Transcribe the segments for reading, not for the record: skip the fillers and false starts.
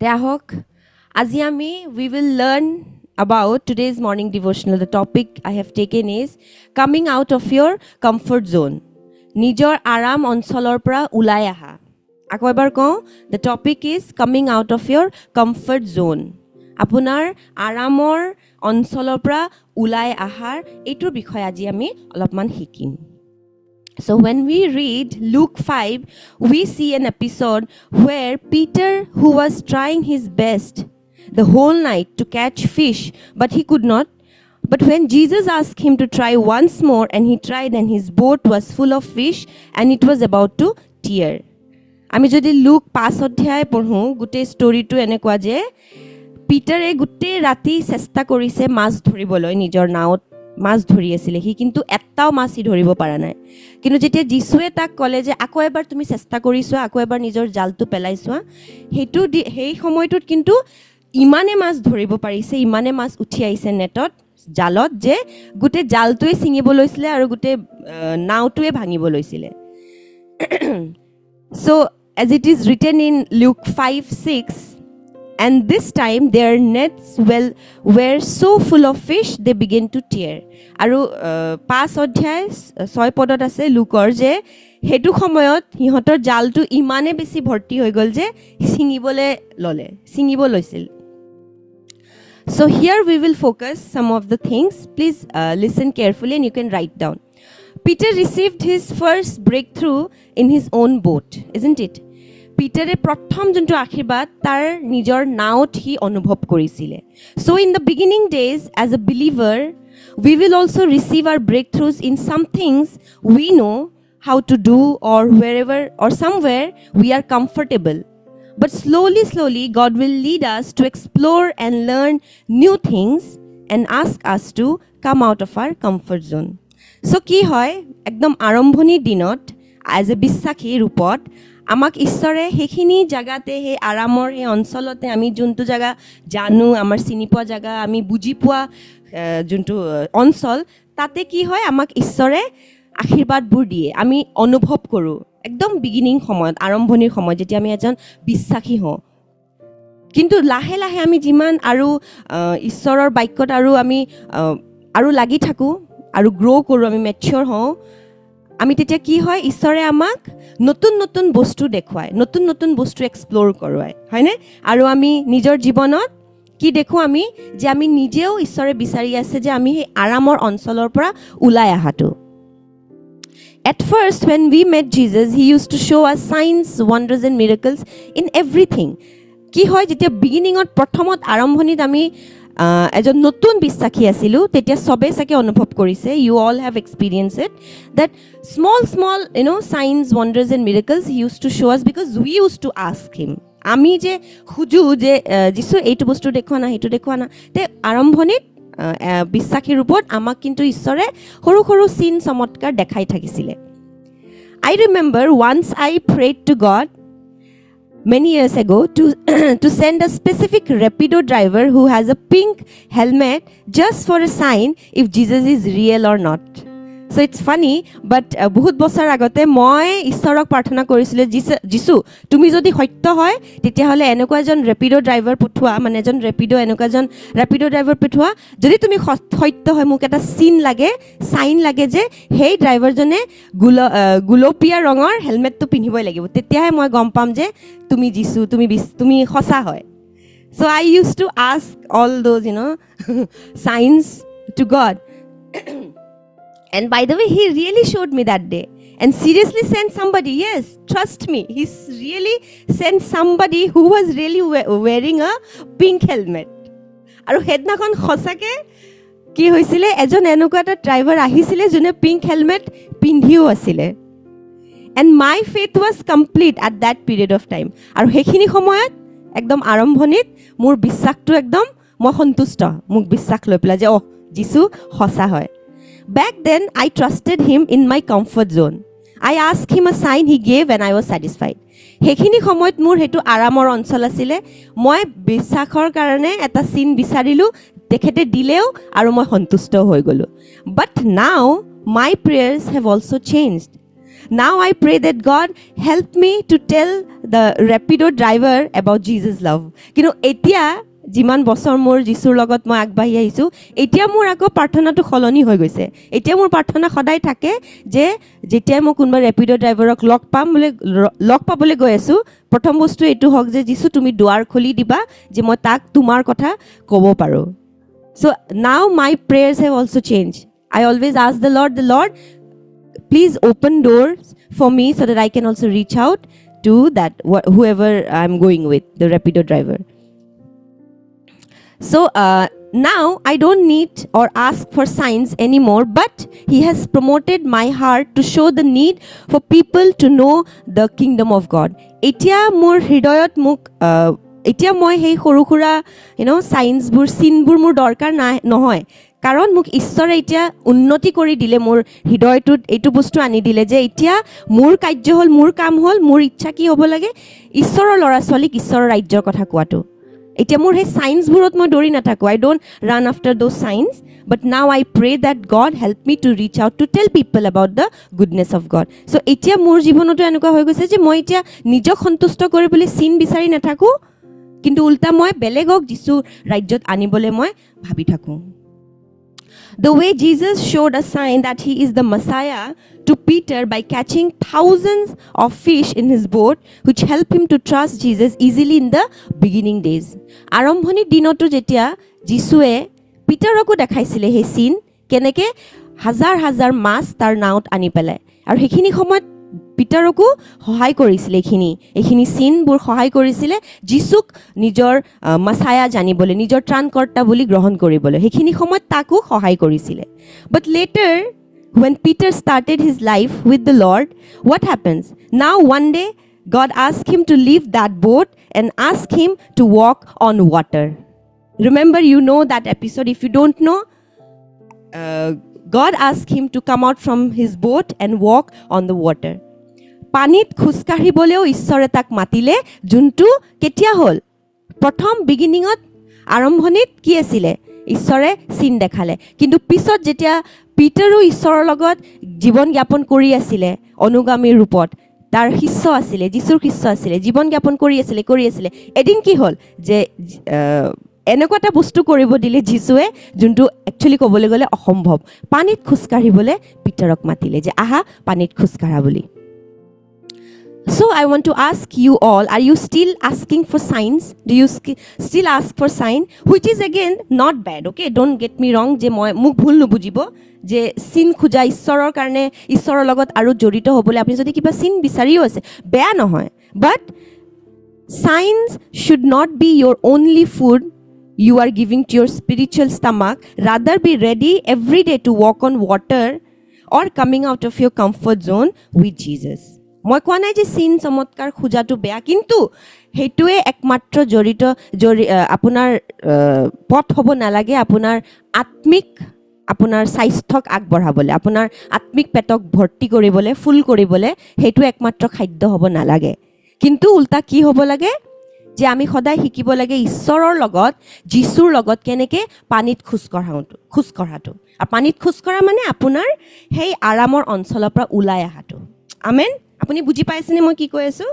We will learn about today's morning devotional. The topic I have taken is coming out of your comfort zone. Nijor aram onsolor pra ulai aha. Ako ebar ko, the topic is coming out of your comfort zone. Apunar aramor onsolor pra ulai ahar etur bikhoy aji ami olopman hikim. So when we read Luke 5, we see an episode where Peter, who was trying his best the whole night to catch fish, but he could not. But when Jesus asked him to try once more, and he tried, and his boat was full of fish, and it was about to tear. আমি যদি look 5 অধ্যায় পঢ়ো গুটে ষ্টৰীটো এনেকুৱা যে পিটাৰে গুটে ৰাতি চেষ্টা কৰিছে মাছ ধৰিবলৈ নিজৰ নাওত মাছ ধৰি আছিল হি কিন্তু এটাও মাছ ধৰিব পৰা নাই কিন্তু যেতিয়া যিশুৱে তাক ক'লে যে আকৌ এবাৰ তুমি চেষ্টা কৰিছোৱা আকৌ এবাৰ নিজৰ জালটো পেলাইছোৱা হেতু হেই সময়টোত কিন্তু ইমানে মাছ ধৰিব পাৰিছে ইমানে মাছ উঠি আইছে নেটত জালত যে গুটে জালটোৱে ছিঙিব লৈছিলে আৰু গুটে নাওটোৱে ভাঙিব লৈছিলে so as it is written in Luke 5:6 and this time their nets were so full of fish they began to tear aru 5 অধ্যায় 6 পদত আছে লুকৰ যে হেতু সময়ত হিহতৰ জালটো ইমানে বেছি ভৰ্তি হৈ গল যে ছিঙিব লৈছিল So here we will focus some of the things. Please listen carefully and you can write down. Peter received his first breakthrough in his own boat, isn't it? Peter e prothom jontu akhirbat tar nijor naot hi anubhob korisile. So in the beginning days as a believer, we will also receive our breakthroughs in some things we know how to do or wherever or somewhere we are comfortable. But slowly, God will lead us to explore and learn new things and ask us to come out of our comfort zone. So, ki hoy, ekdom arambhoni dinot, as a bisakhi rupot, amak ishore hekhini jagate he aramor he onsolote ami juntu jaga janu, amar sinipua jaga, ami bujipua juntu onsol, tate ki hoy amak ishore আশীর্বাদ বুৰ দিয়ে আমি অনুভৱ কৰো একদম beginning সময়ত আৰম্ভণিৰ সময় যেতিয়া আমি এজন বিশ্বাসী হওঁ কিন্তু লাহে লাহে আমি যিমান আৰু ঈশ্বৰৰ বাক্যত আৰু লাগি থাকো আৰু গ্ৰো কৰো আমি মেচ্যুৰ হওঁ আমি তেতিয়া কি হয় ঈশ্বৰে আমাক নতুন নতুন বস্তু দেখুৱায় নতুন নতুন বস্তু এক্সপ্লোৰ কৰোৱায় হয়নে আৰু আমি নিজৰ জীৱনত কি দেখো আমি যে আমি নিজেও ঈশ্বৰে বিচাৰি আছে যে আমি এই আৰামৰ অঞ্চলৰ পৰা ওলাই আহাটো At first, when we met Jesus, he used to show us signs, wonders and miracles in everything. Ki hoy jetia beginning ot prothomot arambhonit ami ejon notun bisakhi asilu tetia sobe sake anubhob korise you all have experienced it that small signs wonders and miracles he used to show us because we used to ask him ami je khuju je jisu eitu bostu dekhwa na hetu dekhwa na te arambhonit বিশ্বাসী ৰূপত আমাক কিন্তু ঈশ্বৰে সৰু সৰু চিন চমৎকাৰ দেখাই থাকিছিলে I remember once I prayed to God many years ago to send a specific Rapido driver who has a pink helmet just for a sign if Jesus is real or not so it's funny but বহুত বছৰ আগতে মই ঈশ্বৰক প্ৰাৰ্থনা কৰিছিলো Jesus তুমি যদি সত্য হয় তেতিয়া হলে এনেকুৱা এজন ৰেপিডো ড্ৰাইভাৰ পঠোৱা মানে এজন ৰেপিডো এনেকুৱা এজন ৰেপিডো ড্ৰাইভাৰ পঠোৱা যদি তুমি সত্য হয় মোক এটা চিন লাগে সাইন লাগে যে হেই ড্ৰাইভাৰজনে গুলপীয়া ৰঙৰ হেলমেটটো পিন্ধিবই লাগিব তেতিয়াহে মই গম পাম যে তুমি যিছু তুমি সঁচা হয় so I used to ask all those signs to God And by the way, he really showed me that day. And seriously sent somebody, yes, trust me. He really sent somebody who was really wearing a pink helmet. Aru hednakhon khosake ki hoisile ejon enuka eta driver ahisile jone pink helmet pindhiu asile. And my faith was complete at that period of time. Aru hekhini samoyat ekdom arambhonit mur bisakto ekdom moi santushta muk bisak loi pela je oh jisu hosa hoy. Back then, I trusted him in my comfort zone. I asked him a sign he gave and I was satisfied. Hekhini samoyt mur hetu aramor onchol asile moi bissakhor karone eta sin bisarilu tekhete dileo aru moi santushto hoi golu. But now my prayers have also changed. Now I pray that God help me to tell the Rapido driver about Jesus love. কিন্তু এতিয়া যিমান বছৰ মোৰ যিশুৰ লগত মই আগবাঢ়ি আহিছোঁ, এতিয়া মোৰ আকৌ প্ৰাৰ্থনাটো সলনি হৈ গৈছে। এতিয়া মোৰ প্ৰাৰ্থনা সদায় থাকে যে যেতিয়াই মই কোনোবা ৰেপিডো ড্ৰাইভাৰক লগ পাবলৈ গৈ আছোঁ, প্ৰথম বস্তু এইটো হওক যে যিশু তুমি দুৱাৰ খুলি দিবা যে মই তাক তোমাৰ কথা ক'ব পাৰোঁ। So now my prayers have also changed. I always ask the Lord, please open doors for me so that I can also reach out to that whoever I'm going with, the Rapido driver. So now I don't need or ask for signs anymore, but he has promoted my heart to show the need for people to know the kingdom of God. Etia mur hridayot muk এতিয়া মই সেই সৰু সুৰা চাইন্সবোৰ চিনবোৰ মোৰ দৰকাৰ নহয়, কাৰণ মোক ঈশ্বৰে এতিয়া উন্নতি কৰি দিলে, মোৰ হৃদয়টোত এইটো বস্তু আনি দিলে যে এতিয়া মোৰ কাৰ্য হ'ল, মোৰ কাম হ'ল, মোৰ ইচ্ছা কি হ'ব লাগে, ঈশ্বৰৰ ল'ৰা ছোৱালীক ঈশ্বৰৰ ৰাজ্যৰ কথা কোৱাটো। এতিয়া মোৰ সেই চাইন্সবোৰত মই দৌৰি নাথাকোঁ, I don't run after those signs, but now I pray that God help me to reach out to tell people about the goodness of God. So' এতিয়া মোৰ জীৱনতো এনেকুৱা হৈ গৈছে যে মই এতিয়া নিজক সন্তুষ্ট কৰিবলৈ চিন বিচাৰি নাথাকোঁ, কিন্তু উল্টা মই বেলেগক যিশু ৰাজ্যত আনিবলৈ মই ভাবি থাকোঁ। The way Jesus showed a sign that he is the Messiah to Peter by catching thousands of fish in his boat, which helped him to trust Jesus easily in the beginning days. আৰম্ভণিৰ দিনতো যেতিয়া যিশুৱে পিটাৰকো দেখাইছিলে সেই চিন, কেনেকৈ হাজাৰ হাজাৰ মাছ তাৰ নাৱত আনি পেলাই, আৰু সেইখিনি সময়ত পিটাৰকো সহায় কৰিছিলে, এইখিনি চিনবোৰ সহায় কৰিছিলে যিশুক নিজৰ মাছায়া জানিবলৈ, নিজৰ ত্ৰাণকৰ্তা বুলি গ্ৰহণ কৰিবলৈ, সেইখিনি সময়ত তাকো সহায় কৰিছিলে। বাট letter when Peter started his life with the Lord, what happens? Now one day God asked him to leave that boat and ask him to walk on water. Remember, you know that episode. If you don't know, God asked him to come out from his boat and walk on the water. পানীত খোজকাঢ়িবলৈও ঈশ্বৰে তাক মাতিলে, যোনটো কেতিয়া হ'ল? প্ৰথম বিগিনিঙত, আৰম্ভণিত কি আছিলে? ঈশ্বৰে চিন দেখালে। কিন্তু পিছত যেতিয়া পিটাৰো ঈশ্বৰৰ লগত জীৱন জ্ঞাপন কৰি আছিলে অনুগামীৰ ৰূপত, তাৰ শিষ্য আছিলে, যিশুৰ শিষ্য আছিলে, জীৱন জ্ঞাপন কৰি আছিলে, এদিন কি হ'ল যে এনেকুৱা এটা বস্তু কৰিব দিলে যিশুৱে, যোনটো একচুৱেলি ক'বলৈ গ'লে অসম্ভৱ। পানীত খোজকাঢ়িবলৈ পিটাৰক মাতিলে যে আহা পানীত খোজকাঢ়া বুলি। So I want to ask you all, are you still asking for signs? Do you still ask for sign? Which is again not bad, okay? Don't get me wrong, যে মই মোক ভুল নুবুজিব যে চিন খোজা ঈশ্বৰৰ কাৰণে, ঈশ্বৰৰ লগত আৰু জড়িত হ'বলৈ আপুনি যদি কিবা চিন বিচাৰিও আছে, বেয়া নহয়। But signs should not be your only food you are giving to your spiritual stomach. Rather be ready every day to walk on water or coming out of your comfort zone with Jesus. মই কোৱা নাই যে চিন চমৎকাৰ খোজাটো বেয়া, কিন্তু সেইটোৱে একমাত্ৰ আপোনাৰ পথ হ'ব নালাগে আপোনাৰ আত্মিক, আপোনাৰ স্বাস্থ্যক আগবঢ়াবলৈ, আপোনাৰ আত্মিক পেটক ভৰ্তি কৰিবলৈ, ফুল কৰিবলৈ, সেইটো একমাত্ৰ খাদ্য হ'ব নালাগে। কিন্তু উল্টা কি হ'ব লাগে যে আমি সদায় শিকিব লাগে ঈশ্বৰৰ লগত, যিশুৰ লগত কেনেকৈ পানীত খোজকঢ়াটো। আৰু পানীত খোজকঢ়া মানে আপোনাৰ সেই আৰামৰ অঞ্চলৰ পৰা ওলাই অহাটো। আমেন? আপুনি বুজি পাইছেনে মই কি কৈ আছোঁ?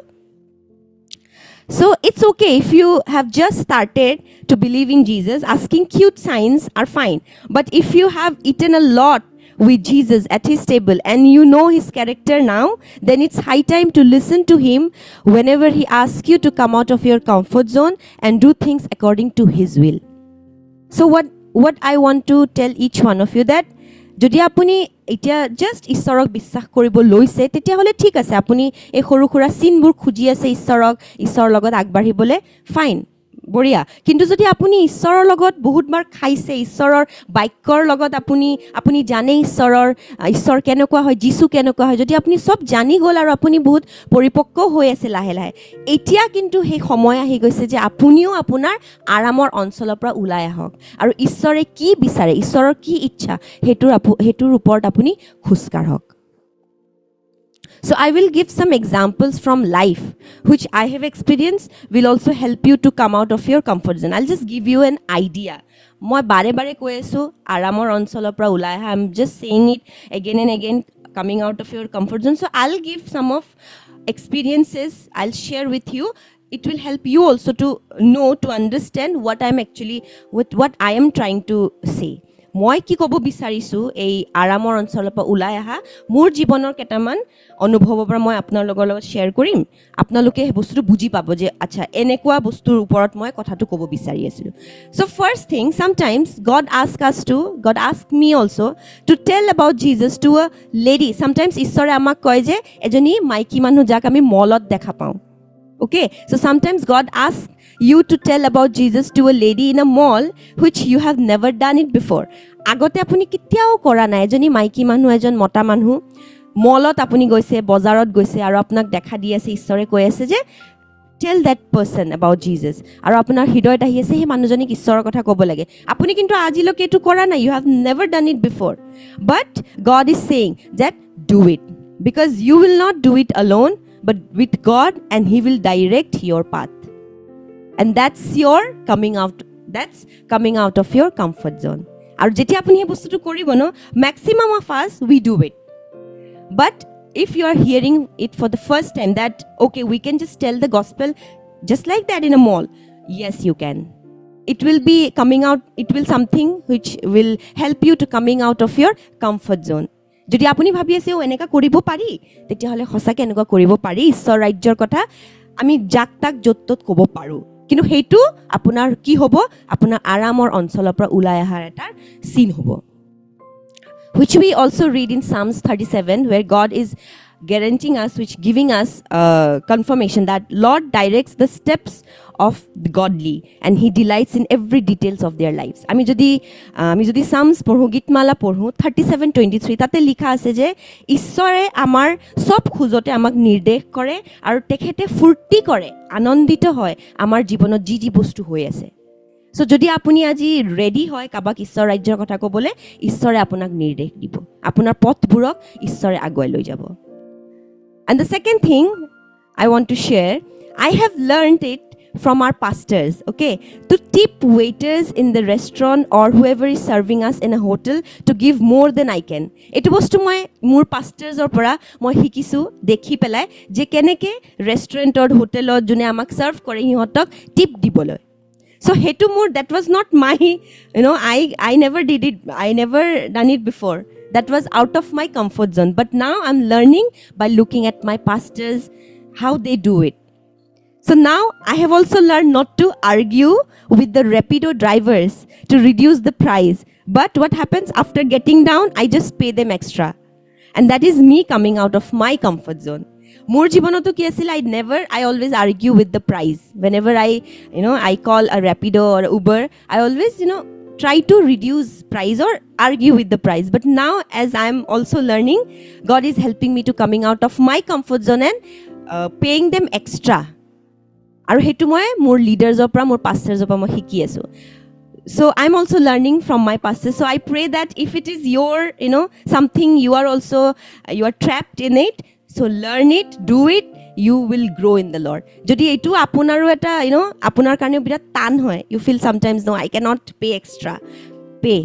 So it's okay if you have just started to believe in Jesus, asking cute signs are fine. But if you have eaten a lot with Jesus at his table and you know his character now, then it's high time to listen to him whenever he asks you to come out of your comfort zone and do things according to his will. So what I want to tell each one of you, that যদি আপুনি এতিয়া just ঈশ্বৰক বিশ্বাস কৰিব লৈছে, তেতিয়াহ'লে ঠিক আছে, আপুনি এই সৰু সুৰা চিনবোৰ খুজি আছে ঈশ্বৰৰ লগত আগবাঢ়িবলৈ, ফাইন, বঢ়িয়া। কিন্তু যদি আপুনি ঈশ্বৰৰ লগত বহুতবাৰ খাইছে, ঈশ্বৰৰ বাক্যৰ লগত আপুনি জানে ঈশ্বৰ কেনেকুৱা হয়, যিশু কেনেকুৱা হয়, যদি আপুনি চব জানি গ'ল আৰু আপুনি বহুত পৰিপক্ক হৈ আছে লাহে লাহে, এতিয়া কিন্তু সেই সময় আহি গৈছে যে আপুনিও আপোনাৰ আৰামৰ অঞ্চলৰ পৰা ওলাই আহক আৰু ঈশ্বৰে কি বিচাৰে, ঈশ্বৰৰ কি ইচ্ছা, সেইটোৰ ওপৰত আপুনি খোজকাঢ়ক। So I will give some examples from life which I have experienced, will also help you to come out of your comfort zone. I'll just give you an idea. মই বাৰে বাৰে কৈ আছোঁ আৰামৰ অঞ্চলৰ পৰা ওলাই আহা, I'm just saying it again and again, coming out of your comfort zone. So I'll give some of experiences I'll share with you. It will help you also to know, to understand what I'm actually, with what I am trying to say. মই কি ক'ব বিচাৰিছোঁ এই আৰামৰ অঞ্চলৰ পৰা ওলাই অহা মোৰ জীৱনৰ কেইটামান অনুভৱৰ পৰা মই আপোনালোকৰ লগত শ্বেয়াৰ কৰিম। আপোনালোকে সেই বস্তুটো বুজি পাব যে আচ্ছা এনেকুৱা বস্তুৰ ওপৰত মই কথাটো ক'ব বিচাৰি আছিলোঁ। So' first thing, sometimes God ask me also to tell about Jesus to a lady. Sometimes ঈশ্বৰে আমাক কয় যে এজনী মাইকী মানুহ যাক আমি মলত দেখা পাওঁ। Okay, so sometimes God asks you to tell about Jesus to a lady in a mall which you have never done it before. Agote apuni kitiao kora nai, ejoni maiki manu ejon mota manu mallot apuni goise, bozarot goise aru apnak dekha di ase, ishore koi ase je tell that person about Jesus. Aru apnar hidoyot ahi ase he manujonik ishoror kotha kobo lage. Apuni kintu ajiloke etu kora nai, you have never done it before. But God is saying that do it, because you will not do it alone, but with God, and He will direct your path. And that's your coming out of your comfort zone. Aru jeti apuni he bostu tu koribo no, maximum of us we do it. But if you are hearing it for the first time that okay, we can just tell the gospel just like that in a mall, yes you can. It will be coming out, it will something which will help you to coming out of your comfort zone. যদি আপুনি ভাবি আছে ও এনেকা কৰিব পাৰি, তেতিয়াহ'লে সঁচাকৈ এনেকুৱা কৰিব পাৰি। ঈশ্বৰ ৰাজ্যৰ কথা আমি যাক তাক য'ত ত'ত ক'ব পাৰোঁ, কিন্তু সেইটো আপোনাৰ কি হ'ব, আপোনাৰ আৰামৰ অঞ্চলৰ পৰা ওলাই অহাৰ এটা চিন হ'ব। Which we also read in Psalms 37, where God is guaranteeing us, which giving us confirmation that Lord directs the steps of the godly and He delights in every details of their lives. আমি যদি Psalms পঢ়ো, গীতমালা পঢ়ো 37:23, তাতে লিখা আছে যে ঈশ্বৰে আমাৰ সব খুজতে আমাক নিৰ্দেশ কৰে আৰু তেখেতে ফূৰ্তি কৰে, আনন্দিত হয় আমাৰ জীৱনত যি যি বস্তু হৈ আছে। সো যদি আপুনি আজি ৰেডি হয় কাবাক ঈশ্বৰ ৰাজ্যৰ কথা ক'বলৈ, ঈশ্বৰে আপোনাক নিৰ্দেশ দিব, আপোনাৰ পথবোৰক ঈশ্বৰে আগুৱাই লৈ যাব। And the second thing I want to share, I have learned it from our pastors, okay, to tip waiters in the restaurant or whoever is serving us in a hotel to give more than I can. Etu bostu moi mur pastors or pora moi hikisu dekhi pelai je keneke restaurant or hotel or june amak serve kore hihotok tip diboloi. So hetu mur, that was not my, I never did it, I never done it before. That was out of my comfort zone. But now I'm learning by looking at my pastors, how they do it. So now I have also learned not to argue with the Rapido drivers to reduce the price. But what happens after getting down, I just pay them extra. And that is me coming out of my comfort zone. More jibonoto ki asil, I always argue with the price. Whenever I call a Rapido or Uber, I always, try to reduce price or argue with the price. But now as I'm also learning, God is helping me to coming out of my comfort zone and paying them extra. Aru hetu moi more leaders opra, more pastors opra moi hiki asu. So I'm also learning from my pastors. So I pray that if it is your, something you are trapped in it, so learn it, do it, you will grow in the Lord. Jodi etu apunaru eta, apunar karone birat tan hoy, you feel sometimes no, I cannot pay extra. Pay.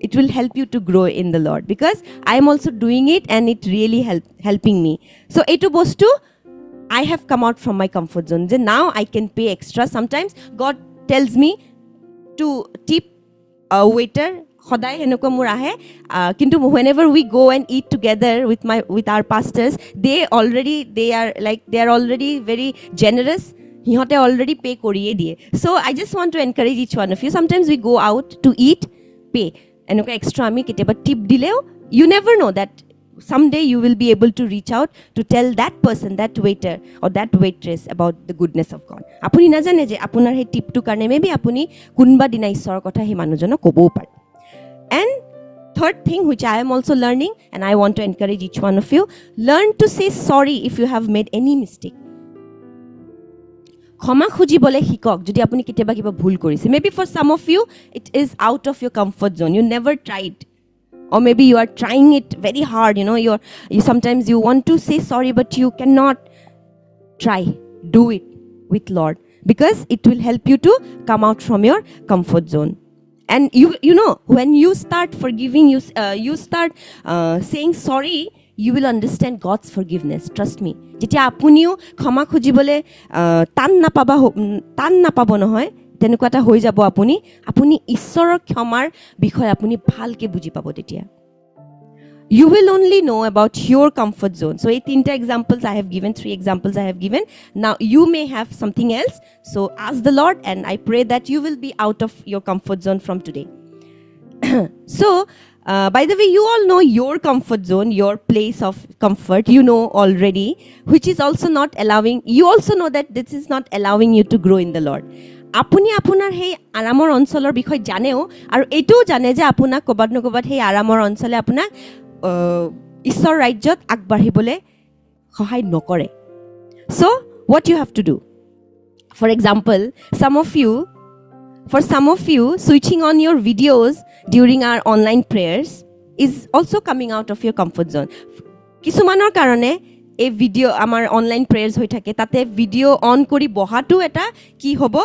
It will help you to grow in the Lord, because I am also doing it and it really helping me. So etu bostu I have come out from my comfort zone. Then now I can pay extra. Sometimes God tells me to tip a waiter. Whenever we go and eat together with our pastors, they are already very generous. Hihote already pay koriye diye. So I just want to encourage each one of you. Sometimes we go out to eat, pay. Enuka extra ami keteba tip dileo, you never know that someday you will be able to reach out to tell that person, that waiter or that waitress about the goodness of God. Apuni najane je apunar he tip tu karone maybe apuni kunba dina ishor kotha he manujono kobo pare. And third thing which I am also learning, and I want to encourage each one of you, learn to say sorry if you have made any mistake. Khoma khuji bole hikok jodi apuni keteba kiba bhul korise. Maybe for some of you it is out of your comfort zone, you never tried, or maybe you are trying it very hard, you sometimes you want to say sorry but you cannot. Try, do it with Lord, because it will help you to come out from your comfort zone. And you know, when you start forgiving, you start saying sorry, you will understand God's forgiveness. Trust me. যেতিয়া আপুনিও ক্ষমা খুজিবলে টান নাপাব নহয়, তেনেকুৱা এটা হৈ যাব আপুনি ঈশ্বৰৰ ক্ষমাৰ বিষয়ে আপুনি ভালকে বুজি পাব তেতিয়া. You will only know about your comfort zone. So, এই তিনটা examples I have given, 3 examples I have given. Now, you may have something else. So, ask the Lord, and I pray that you will be out of your comfort zone from today. So, by the way, you all know your comfort zone, your place of comfort, you know already, which is also not allowing, you also know that this is not allowing you to grow in the Lord. আপুনি আপোনাৰ সেই আৰামৰ অঞ্চলৰ বিষয়ে জানেও, আৰু এইটোও জানে যে আপোনাক ক'বাত নক'বাত সেই আৰামৰ অঞ্চলে আপোনাক ঈশ্বৰ ৰাজ্যত আগবাঢ়িবলৈ সহায় নকৰে. So, what you have to do? For example, for some of you, switching on your videos during our online prayers is also coming out of your comfort zone. কিছুমানৰ কাৰণে এই ভিডিঅ' আমাৰ অনলাইন প্ৰেয়াৰ্ছ হৈ থাকে, তাতে ভিডিঅ' অন কৰি বহাটো এটা কি হ'ব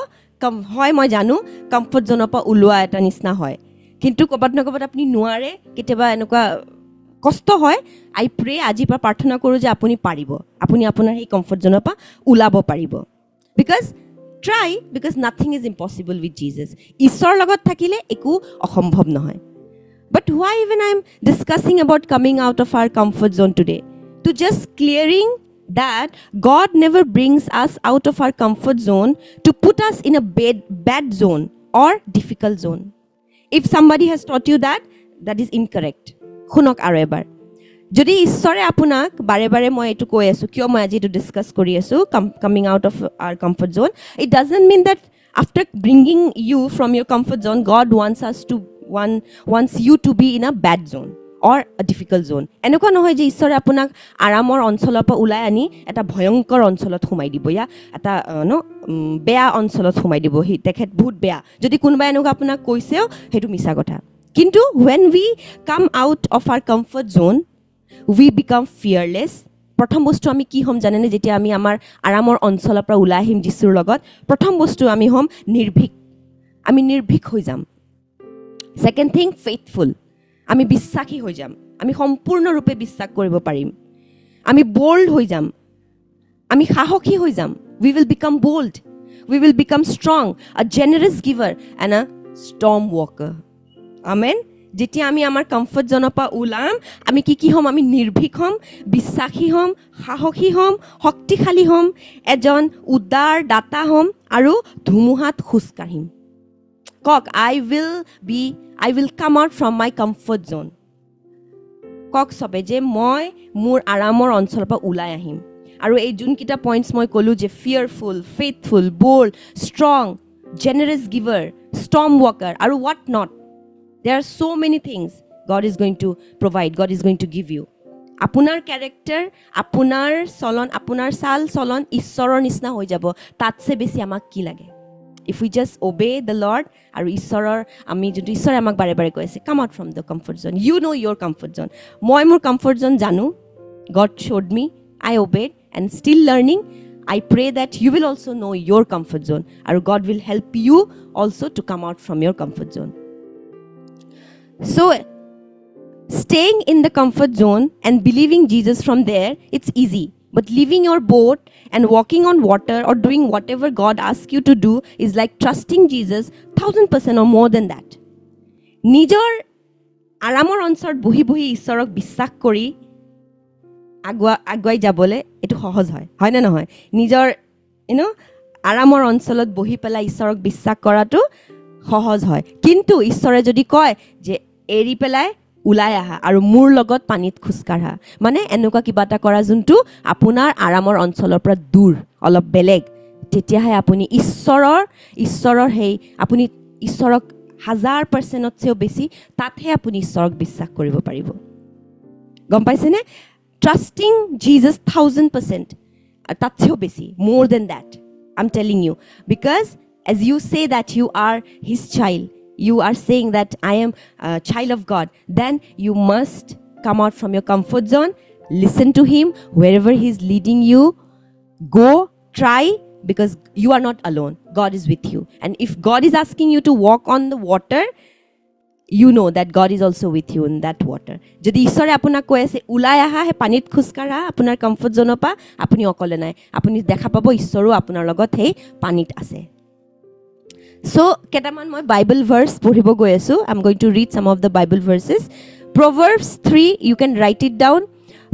হয়, মই জানো কমফৰ্ট জোনৰ পৰা ওলোৱা এটা নিচিনা হয়, কিন্তু ক'বাত নক'বাত আপুনি নোৱাৰে, কেতিয়াবা এনেকুৱা কষ্ট হয়. আই প্ৰে আজিৰ পৰা প্ৰাৰ্থনা কৰোঁ যে আপুনি পাৰিব, আপুনি আপোনাৰ সেই কমফৰ্ট জোনৰ পৰা ওলাব পাৰিব. Because nothing is impossible with Jesus. ঈশ্বৰৰ লগত থাকিলে একো অসম্ভৱ নহয়. But why even I'm discussing about coming out of our comfort zone today? To just clearing that God never brings us out of our comfort zone to put us in a bad zone or difficult zone. If somebody has taught you that, that is incorrect. শুনক আৰু এবাৰ, যদি ঈশ্বৰে আপোনাক বাৰে বাৰে মই এইটো কৈ আছোঁ, কিয় মই আজি এইটো ডিছকাছ কৰি আছোঁ, coming out of our comfort zone, it doesn't mean that after bringing you from your comfort zone, God wants you to be in a bad zone or a difficult জোন. এনেকুৱা নহয় যে ঈশ্বৰে আপোনাক আৰামৰ অঞ্চলৰ পৰা ওলাই আনি এটা ভয়ংকৰ অঞ্চলত সোমাই দিব, ইয়া এটা বেয়া অঞ্চলত সোমাই দিব, তেখেত বহুত বেয়া. যদি কোনোবাই এনেকুৱা আপোনাক কৈছেও সেইটো মিছা কথা. কিন্তু when we come out of our comfort zone, we become fearless. প্ৰথম বস্তু আমি কি হ'ম জানেনে? যেতিয়া আমি আমাৰ আৰামৰ অঞ্চলৰ পৰা ওলাই আহিম যীশুৰ লগত, প্ৰথম বস্তু আমি হ'ম নিৰ্ভীক. আমি নিৰ্ভীক হৈ যাম. Second thing, faithful. আমি বিশ্বাসী হৈ যাম, আমি সম্পূৰ্ণৰূপে বিশ্বাস কৰিব পাৰিম. আমি বোল্ড হৈ যাম, আমি সাহসী হৈ যাম. We will become bold, we will become strong, a generous giver and a storm walker. Amen. যেতিয়া আমি আমাৰ কমফৰ্ট জোনৰ পৰা ওলাম, আমি কি হ'ম? আমি নিৰ্ভীক হ'ম, বিশ্বাসী হ'ম, সাহসী হ'ম, শক্তিশালী হ'ম, এজন উদাৰ দাতা হ'ম আৰু ধুমুহাত খোজ কাঢ়িম. কওক, I will come out from my comfort zone. কওক চবে যে মই মোৰ আৰামৰ অঞ্চলৰ পৰা ওলাই আহিম. আৰু এই যোনকেইটা পইণ্টছ মই ক'লোঁ যে fearful, faithful, bold, strong, generous giver, storm walker আৰু what not. There are so many things God is going to provide, God is going to give you. আপোনাৰ কেৰেক্টাৰ, আপোনাৰ চলন, আপোনাৰ চাল চলন ঈশ্বৰৰ নিচিনা হৈ যাব. তাতছে বেছি আমাক কি লাগে? If we just obey the Lord, আৰু ঈশ্বৰৰ আমি যদি ঈশ্বৰে আমাক বাৰে বাৰে কৈ আছে, come out from the comfort zone. You know your comfort zone. মই মোৰ comfort zone জানো. God showed me, I obeyed, and still learning. I pray that you will also know your comfort zone, and God will help you also to come out from your comfort zone. So, staying in the comfort zone and believing Jesus from there, it's easy. But leaving your boat and walking on water or doing whatever God asks you to do is like trusting Jesus 1000% or more than that. নিজৰ আৰামৰ অঞ্চলত বহি বহি ঈশ্বৰক বিশ্বাস কৰি আগুৱাই যাবলৈ এইটো সহজ হয়, হয়নে নহয়? নিজৰ আৰামৰ অঞ্চলত বহি পেলাই ঈশ্বৰক বিশ্বাস কৰাটো সহজ হয়. কিন্তু ঈশ্বৰে যদি কয় যে এৰি পেলাই ওলাই আহা আৰু মোৰ লগত পানীত খোজকাঢ়া, মানে এনেকুৱা কিবা এটা কৰা যোনটো আপোনাৰ আৰামৰ অঞ্চলৰ পৰা দূৰ, অলপ বেলেগ, তেতিয়াহে আপুনি ঈশ্বৰৰ সেই আপুনি ঈশ্বৰক 1000%তছেও বেছি, তাতহে আপুনি ঈশ্বৰক বিশ্বাস কৰিব পাৰিব. গম পাইছেনে? ট্ৰাষ্টিং জিজাছ 1000%, তাতছেও বেছি, more than that, I'm telling you. Because as you say that you are his child, you are saying that I am a child of God, then you must come out from your comfort zone, listen to him wherever he is leading you, go, try, because you are not alone. God is with you. And if God is asking you to walk on the water, you know that God is also with you in that water. Jodi ishore apunak koi ase ulai aha he panit khuskara apunar comfort zone pa apuni okole nai apuni dekha pabo ishoro apunar logot he panit ase. So ketaman moi Bible verse poribo goi asu. I'm going to read some of the Bible verses. Proverbs 3, you can write it down.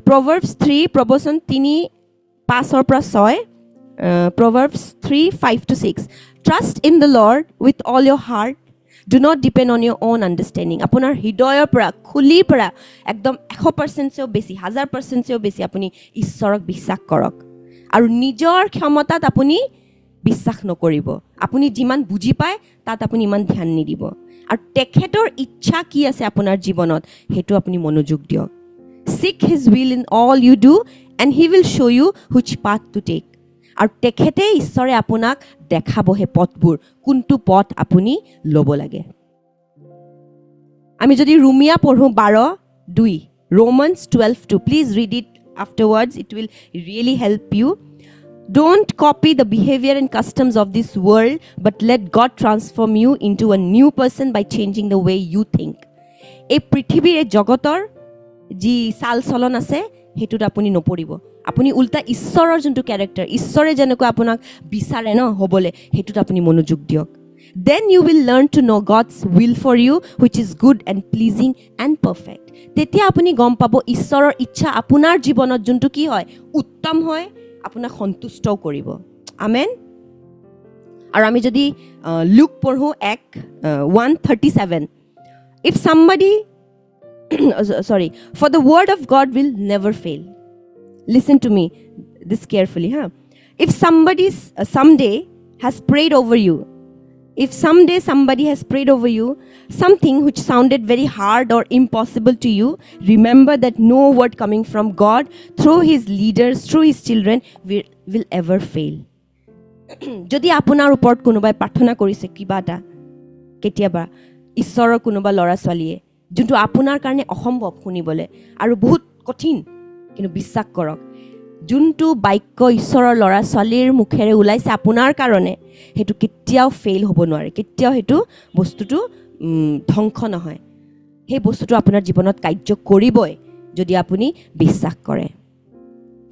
Proverbs 3 proboson 3:5 or 6. Proverbs 3:5 to 6. Trust in the Lord with all your heart. Do not depend on your own understanding. Apunar hidoyor pra khuli pra ekdom 100% seo besi 1000% seo besi apuni ishorok bissak korok aru nijor khyamatat apuni বিশ্বাস নকৰিব আপুনি যিমান বুজি পায় তাত আপুনি ইমান ধ্যান নিদিব আৰু তেখেতৰ ইচ্ছা কি আছে আপোনাৰ জীৱনত হেতু আপুনি মনোযোগ দিয়ক seek his will in all you do and he will show you which path to take আৰু তেখেতে ঈশ্বৰে আপোনাক দেখাব হে পথবোৰ কোনটো পথ আপুনি লব লাগে আমি যদি ৰোমিয়া পঢ়ো 12:2 Romans 12:2 please read it afterwards it will really help you. Don't copy the behavior and customs of this world, but let God transform you into a new person by changing the way you think. এই পৃথিৱীৰ জগতৰ যি চাল চলন আছে হেতুত আপুনি নপৰিব আপুনি উল্টা ঈশ্বৰৰ যোনটো ক্যাৰেক্টাৰ ঈশ্বৰে যেনেকৈ আপোনাক বিচাৰে ন হবলে হেতুত আপুনি মনোযোগ দিয়ক then you will learn to know God's will for you which is good and pleasing and perfect তেতিয়া আপুনি গম পাব ঈশ্বৰৰ ইচ্ছা আপোনাৰ জীৱনত যোনটো কি হয় উত্তম হয় আপোনাক সন্তুষ্ট কৰিব আমেন আৰু আমি যদি লুক পঢ়ো 1:37 if somebody sorry for the word of God will never fail listen to me this carefully if someday has prayed over you if someday somebody has prayed over you something which sounded very hard or impossible to you remember that no word coming from God through his leaders through his children will ever fail যদি আপোনাৰ ওপৰত কোনোবাই প্ৰাৰ্থনা কৰিছে কিবাটা কেতিয়াবা ঈশ্বৰৰ কোনোবা লৰা ছোৱালীয়ে যোনটো আপোনাৰ কাৰণে অসম্ভৱ শুনিবলে আৰু বহুত কঠিন কিন্তু বিশ্বাস কৰক যোনটো বাক্য ঈশ্বৰৰ লৰা ছোৱালীৰ মুখেৰে ওলাইছে আপোনাৰ কাৰণে হেতু কেতিয়াও ফেইল হ'ব নোৱাৰে কেতিয়াও হেতু বস্তুটো ধ্বংস নহয় সেই বস্তুটো আপোনাৰ জীৱনত কাৰ্য কৰিবই যদি আপুনি বিশ্বাস কৰে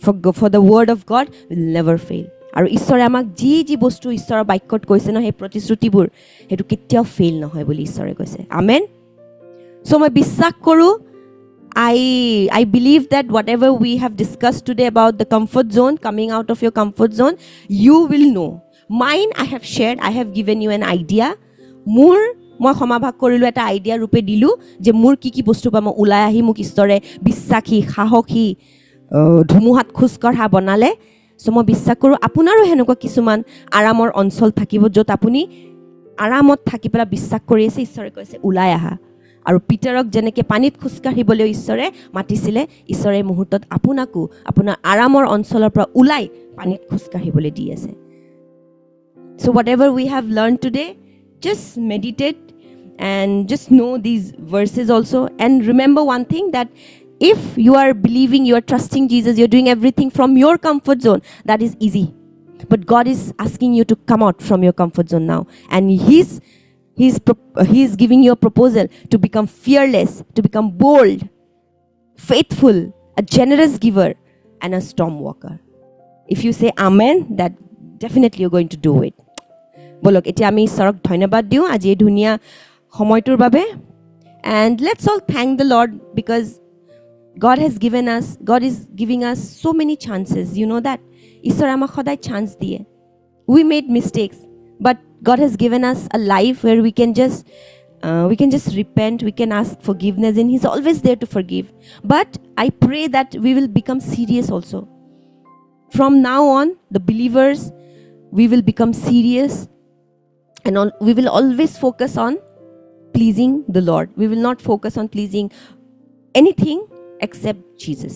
for the word of God will never fail আৰু ঈশ্বৰে আমাক যি বস্তু ঈশ্বৰৰ বাক্যত কৈছে ন সেই প্ৰতিশ্ৰুতিবোৰ হেতু কেতিয়াও ফেইল নহয় বুলি ঈশ্বৰে কৈছে আমেন so মই বিশ্বাস কৰো I believe that whatever we have discussed today about the comfort zone, coming out of your comfort zone, you will know. Mine, I have shared, I have given you an idea. Moi সমভাগ কৰিলো এটা idea ৰূপে দিলু যে মোৰ কি বস্তু পা মই উলাই আহি মোক ঈশ্বৰে বিশ্বাসী সাহসী ধুমুহাত খুস্কঢ়া বনালে সো মই বিশ্বাস কৰো আপোনাৰো হেনকুৱা কিছুমান আৰামৰ অঞ্চল থাকিব যত আপুনি আৰামত থাকি পেলা বিশ্বাস কৰি আছে ঈশ্বৰে কৈছে উলাই আহা আৰু পিটাৰক যেনেকে পানীত খুস্কাঢ়িবলৈ ঈশ্বৰে মাতিছিলে ঈশ্বৰে মুহূৰ্তত আপোনাকো আপোনাৰ আৰামৰ অঞ্চলৰ পৰা উলাই পানীত খুস্কাঢ়িবলৈ দি আছে so whatever we have learned today just meditate and just know these verses also and remember one thing that if you are believing you are trusting Jesus you're doing everything from your comfort zone that is easy but God is asking you to come out from your comfort zone now and He's giving you a proposal to become fearless, to become bold, faithful, a generous giver, and a storm walker. If you say amen, that definitely you're going to do it. Bolok, eti ami sorok dhonyabad diu aji ei dhuniya homoytur babe. And let's all thank the Lord because God is giving us so many chances. You know that? Ishwar amak khodai chance diye. We made mistakes, but God has given us a life where we can just repent, we can ask forgiveness and He's always there to forgive. But I pray that we will become serious also. From now on, the believers, we will become serious and we will always focus on pleasing the Lord. We will not focus on pleasing anything except Jesus.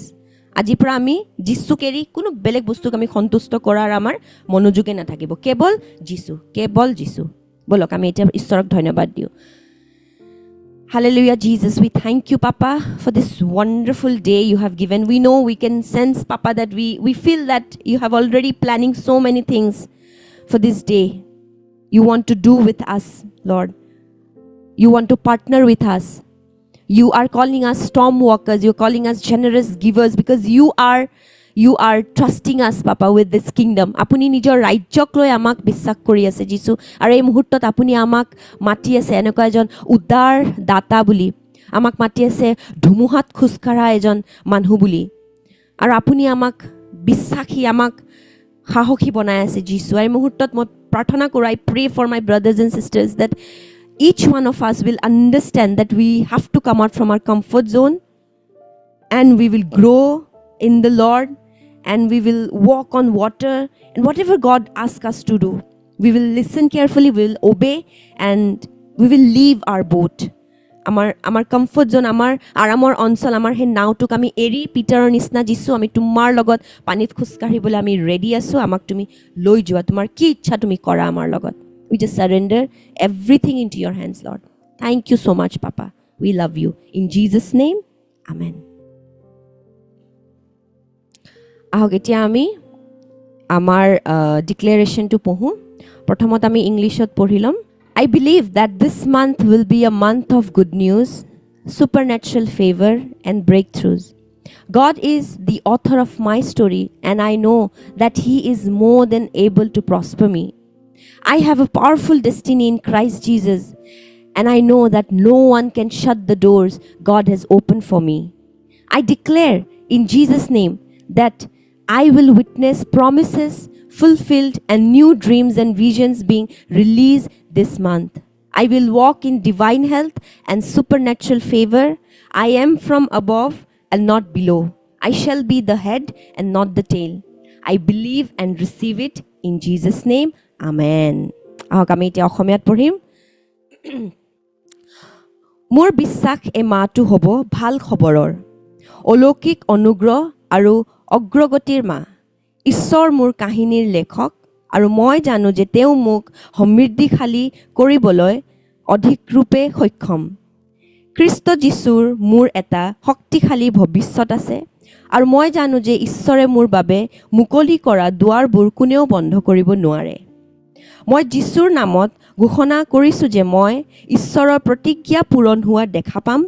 আজি পৰা আমি Jesus carry কোনো বেলেগ বস্তুক আমি সন্তুষ্ট কৰাৰ আমাৰ মনোযোগে নাথাকিব কেৱল যিছু বলক আমি এটা ঈশ্বৰক ধন্যবাদ দিও Hallelujah Jesus we thank you Papa for this wonderful day you have given we know we can sense Papa that we feel that you have already planning so many things for this day you want to do with us Lord You want to partner with us. You are calling us storm walkers. You're calling us generous givers because you are trusting us, Papa, with this kingdom. Apuni nijor rajyok loi amak বিশ্বাস কৰি আছে Jesus আৰু এই মুহূৰ্তত আপুনি আমাক মাতি আছে এনেকুৱা এজন উদাৰ দাতা বুলি আমাক মাতি আছে ধুমুহাত খুজকাঢ়া এজন মানুহ বুলি আৰু আপুনি আমাক বিশ্বাসী আমাক সাহসী বনাই আছে যিছু এই মুহূৰ্তত মই প্ৰাৰ্থনা কৰো I pray for my brothers and sisters that each one of us will understand that we have to come out from our comfort zone and we will grow in the Lord and we will walk on water and whatever God asks us to do we will listen carefully, we will obey and we will leave our boat আমাৰ comfort zone আমাৰ আৰামৰ অঞ্চল আমাৰ হে নাওটোক আমি এৰি পিটাৰৰ নিচিনা Jesus আমি তোমাৰ লগত পানীত খোজকাঢ়িবলৈ আমি ৰেডি আছো আমাক তুমি লৈ যোৱা তোমাৰ কি ইচ্ছা তুমি কৰা আমাৰ লগত we just surrender everything into your hands Lord thank you so much Papa we love you in Jesus name amen ahok etia ami amar declaration to pohu prothomot ami englishot porhilom I believe that this month will be a month of good news, supernatural favor and breakthroughs. God is the author of my story and I know that He is more than able to prosper me. I have a powerful destiny in Christ Jesus and I know that no one can shut the doors God has opened for me. I declare in Jesus' name that I will witness promises fulfilled and new dreams and visions being released this month. I will walk in divine health and supernatural favor. I am from above and not below. I shall be the head and not the tail. I believe and receive it in Jesus' name. Amen. Ahokami etia অসমীয়াত পঢ়িম মোৰ বিশ্বাস এই মাহটো হ'ব ভাল খবৰৰ অলৌকিক অনুগ্ৰহ আৰু অগ্ৰগতিৰ মাহ ঈশ্বৰ মোৰ কাহিনীৰ লেখক আৰু মই জানো যে তেওঁ মোক সমৃদ্ধিশালী কৰিবলৈ অধিক ৰূপে সক্ষম খ্ৰীষ্ট যীশুৰ মোৰ এটা শক্তিশালী ভৱিষ্যত আছে আৰু মই জানো যে ঈশ্বৰে মোৰ বাবে মুকলি কৰা দুৱাৰবোৰ কোনেও বন্ধ কৰিব নোৱাৰে মই যীশুৰ নামত ঘোষণা কৰিছো যে মই ঈশ্বৰৰ প্ৰতিজ্ঞা পূৰণ হোৱা দেখা পাম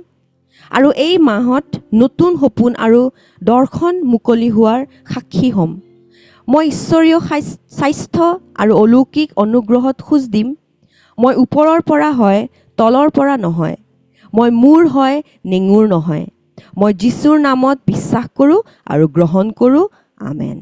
আৰু এই মাহত নতুন সপোন আৰু দৰ্শন মুকলি হোৱাৰ সাক্ষী হ'ম মই ঈশ্বৰীয় স্বাস্থ্য আৰু অলৌকিক অনুগ্ৰহত খোজ দিম মই ওপৰৰ পৰা হয় তলৰ পৰা নহয় মই মূৰ হয় নেঙুৰ নহয় মই যীশুৰ নামত বিশ্বাস কৰোঁ আৰু গ্ৰহণ কৰোঁ আমেন